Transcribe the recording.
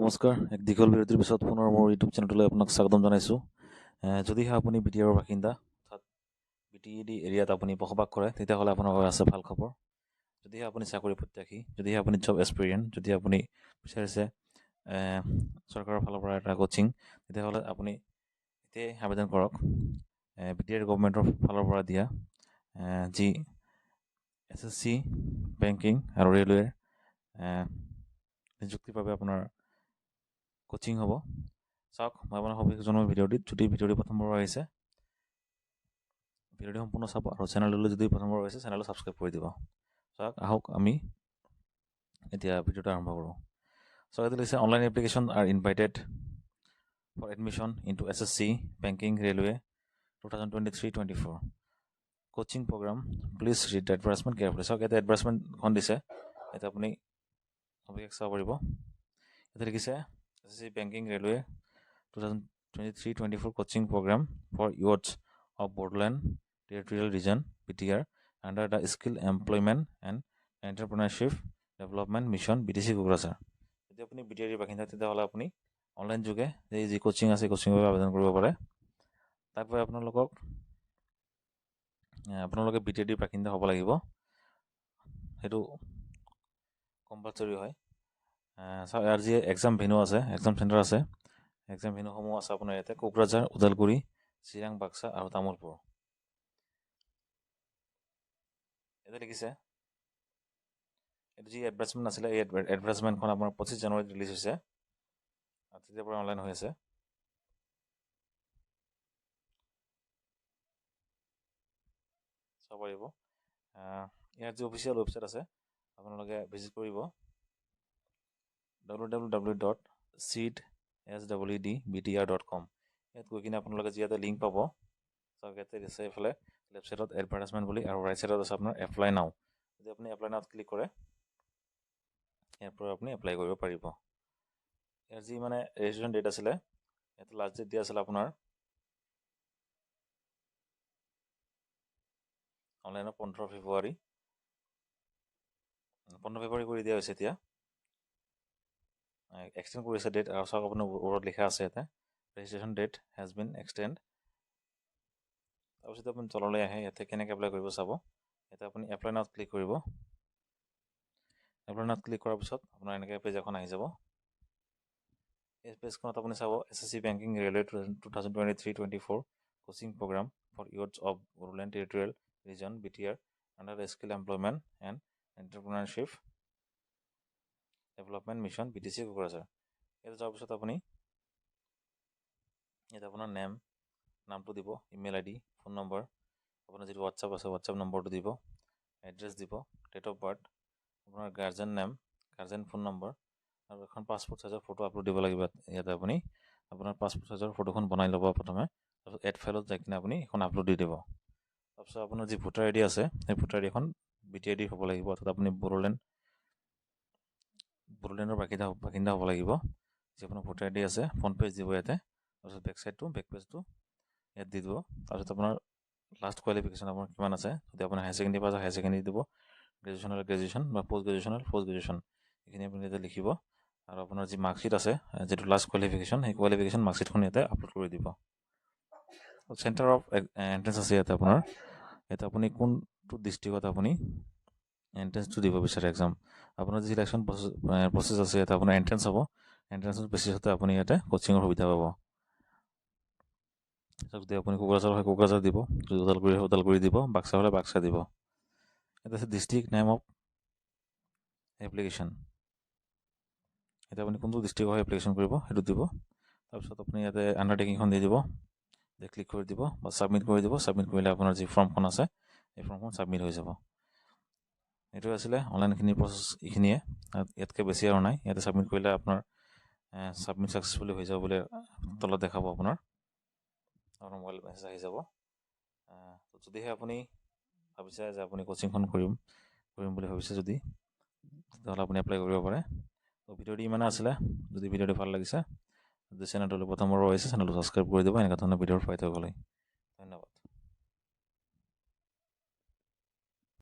নমস্কাৰ, এক দীঘল বিৰতিৰ পিছত পুনৰ মোৰ ইউটিউব চেনেললৈ আপোনাক স্বাগতম জনাইছোঁ। যদিহে আপুনি BTR বাসিন্দা অৰ্থাৎ BTED এৰিয়াত আপুনি বসবাস কৰে, তেতিয়াহ'লে আপোনাৰ বাবে আছে ভাল খবৰ। যদিহে আপুনি চাকৰি প্ৰত্যাশী, যদিহে আপুনি জব এক্সপিৰিয়েঞ্চ, যদি আপুনি বিচাৰিছে চৰকাৰৰ ফালৰ পৰা এটা কোচিং, তেতিয়াহ'লে আপুনি এতিয়াই আবেদন কৰক। BTR গভৰ্ণমেণ্টৰ ফালৰ পৰা দিয়া যি SSC, বেংকিং আৰু ৰেলৱেৰ নিযুক্তিৰ বাবে আপোনাৰ কোচিং হ'ব। চাওক, মই আপোনাক সবিশেষ জনাম ভিডিঅ'টিত। যদি ভিডিঅ'টি প্ৰথমবাৰ আহিছে, ভিডিঅ'টি সম্পূৰ্ণ চাব আৰু চেনেললৈ যদি প্ৰথমবাৰ আহিছে, চেনেলটো ছাবস্ক্ৰাইব কৰি দিব। চাওক, আহক আমি এতিয়া ভিডিঅ'টো আৰম্ভ কৰোঁ। চাওক, এইটো লিখিছে online application are invited for admission into SSC, banking, railway 2023-24 coaching program. Please read the advertisement carefully. চাওক, ইয়াতে এডভাৰ্টাইজমেণ্টখন দিছে, ইয়াতে আপুনি সবিশেষ চাব পাৰিব। ইয়াতে লিখিছে SSC, banking, railway 2023-24 coaching program for youths of Borderland Territorial Region BTR under the Skill Employment and Entrepreneurship Development Mission BTC Kokrajhar. যদি আপুনি BTR বাসিন্দা, তেতিয়াহ'লে আপুনি অনলাইন যোগে এই যি কোচিং আছে, কোচিঙৰ বাবে আবেদন কৰিব পাৰে। তাৰ বাবে আপোনালোকে BTR বাসিন্দা হ'ব লাগিব, সেইটো কম্পালচৰি হয়। ইয়াৰ যি এক্সাম ভেনু আছে, এক্সাম চেণ্টাৰ আছে, এক্সাম ভেনুসমূহ আছে আপোনাৰ ইয়াতে কোকৰাঝাৰ, ওদালগুৰি, চিৰাং, বাক্সা আৰু তামোলপুৰ। ইয়াতে লিখিছে, এইটো যি এডভাৰ্টাইজমেণ্ট আছিলে, এই এডভাৰ্টাইজমেণ্টখন আপোনাৰ 25 জানুৱাৰীত ৰিলিজ হৈছে আৰু তেতিয়াৰ পৰা অনলাইন হৈ আছে। চাব পাৰিব। ইয়াৰ যি অফিচিয়েল ৱেবছাইট আছে, আপোনালোকে ভিজিট কৰিব www.seedswedbtr.com। ইয়াত গৈ কিনে আপোনালোকে যি ইয়াতে লিংক পাব, চাওক ইয়াতে দিছে এইফালে লেফ্ট ছাইডত এডভাৰ্টাইজমেণ্ট বুলি আৰু ৰাইট ছাইডত আছে আপোনাৰ এপ্লাই নাও। যদি আপুনি এপ্লাই নাওত ক্লিক কৰে, ইয়াৰ পৰা আপুনি এপ্লাই কৰিব পাৰিব। ইয়াৰ যি ৰেজিষ্ট্ৰেশ্যন ডেট আছিলে, ইয়াতে লাষ্ট ডেট দিয়া আছিলে আপোনাৰ অনলাইনত 15 ফেব্ৰুৱাৰী কৰি দিয়া হৈছে। এতিয়া এক্সটেণ্ড কৰিছে ডেট, আৰু চাওক আপোনাৰ ওপৰত লিখা আছে ইয়াতে registration date has been extend. তাৰপিছত আপুনি তললৈ আহে, ইয়াতে কেনেকৈ এপ্লাই কৰিব চাব। ইয়াতে আপুনি এপ্লাই নাওত ক্লিক কৰিব। এপ্লাই নাওত ক্লিক কৰাৰ পিছত আপোনাৰ এনেকৈ পেজ এখন আহি যাব। এই পেজখনত আপুনি চাব SSC, banking, railway 2023-24 coaching program for youths of Bodoland territorial region BTR under the skill employment and entrepreneurship development mission BTC Kokrajhar. ইয়াতে যোৱাৰ পিছত আপুনি ইয়াতে আপোনাৰ নামটো দিব, ইমেইল ID, ফোন নম্বৰ, আপোনাৰ যিটো হোৱাটছআপ আছে হোৱাটছআপ নম্বৰটো দিব, এড্ৰেছ দিব, ডেট অফ বাৰ্থ, আপোনাৰ guardian name, guardian phone number আৰু এখন পাছপোৰ্ট চাইজৰ ফটো আপলোড দিব লাগিব। ইয়াতে আপুনি আপোনাৰ পাছপোৰ্ট চাইজৰ ফটোখন বনাই ল'ব প্ৰথমে, তাৰপিছত এড ফাইলত যাই কিনে আপুনি এখন আপলোড দি দিব। তাৰপিছত আপোনাৰ যি ভোটাৰ ID আছে, সেই ভোটাৰ ID এখন BTR হ'ব লাগিব, অৰ্থাৎ আপুনি বড়োলেণ্ডৰ বাসিন্দা হ'ব লাগিব। যি আপোনাৰ ভোটাৰ ID আছে, ফ্ৰণ্ট পেজ দিব ইয়াতে, তাৰপিছত বেক পেজটো ইয়াত দি দিব। তাৰপিছত আপোনাৰ লাষ্ট কোৱালিফিকেশ্যন আপোনাৰ কিমান আছে, যদি আপুনি higher secondary pass higher secondary দিব, গ্ৰেজুৱেশ্যন হ'লে গ্ৰেজুৱেশ্যন বা পষ্ট গ্ৰেজুৱেশ্যন, এইখিনি আপুনি ইয়াতে লিখিব। আৰু আপোনাৰ যি মাৰ্কশ্বিট আছে, যিটো লাষ্ট কোৱালিফিকেশ্যন, সেই কোৱালিফিকেশ্যন মাৰ্কশ্বিটখন ইয়াতে আপলোড কৰি দিব। চেণ্টাৰ অফ এণ্ট্ৰেঞ্চ আছে ইয়াতে আপোনাৰ, ইয়াতে আপুনি কোনটো ডিষ্ট্ৰিক্টত আপুনি এণ্ট্ৰেঞ্চটো দিব বিচাৰে এক্সাম, আপোনাৰ যি চিলেকশ্যন প্ৰচেছ আছে, ইয়াতে আপোনাৰ এণ্ট্ৰেঞ্চ হ'ব। এণ্ট্ৰেঞ্চৰ বেচিছতে আপুনি ইয়াতে কোচিঙৰ সুবিধা পাব। যদি আপুনি কোকৰাঝাৰ হয় কোকৰাঝাৰ দিব, যদি ওদালগুৰি হয় ওদালগুৰি দিব, বাক্সা হ'লে বাক্সা দিব। ইয়াতে আছে ডিষ্ট্ৰিক্ট নেম অফ এপ্লিকেশ্যন, এতিয়া আপুনি কোনটো ডিষ্ট্ৰিক্ট হয় এপ্লিকেশ্যন কৰিব সেইটো দিব। তাৰপিছত আপুনি ইয়াতে আণ্ডাৰটেকিংখন দি দিব, ক্লিক কৰি দিব বা ছাবমিট কৰি দিব। ছাবমিট কৰিলে আপোনাৰ যি ফৰ্মখন আছে, এই ফৰ্মখন ছাবমিট হৈ যাব। এইটো আছিলে অনলাইনখিনি প্ৰচেছ, এইখিনিয়ে, ইয়াতকৈ বেছি আৰু নাই। ইয়াতে ছাবমিট কৰিলে আপোনাৰ ছাবমিট ছাকচেছফুলি হৈ যাব বুলি তলত দেখাব, আপোনাৰ মোবাইল মেছেজ আহি যাব। যদিহে আপুনি ভাবিছে যে আপুনি কোচিংখন কৰিম বুলি ভাবিছে, তেতিয়াহ'লে আপুনি এপ্লাই কৰিব পাৰে। ভিডিঅ'টি ইমানে আছিলে। যদি ভিডিঅ'টি ভাল লাগিছে, যদি চেনেলটো প্ৰথমবাৰ আহিছে, চেনেলটো ছাবস্ক্ৰাইব কৰি দিব। এনেকুৱা ধৰণৰ ভিডিঅ'ৰ পাই থাকিবলৈ ধন্যবাদ।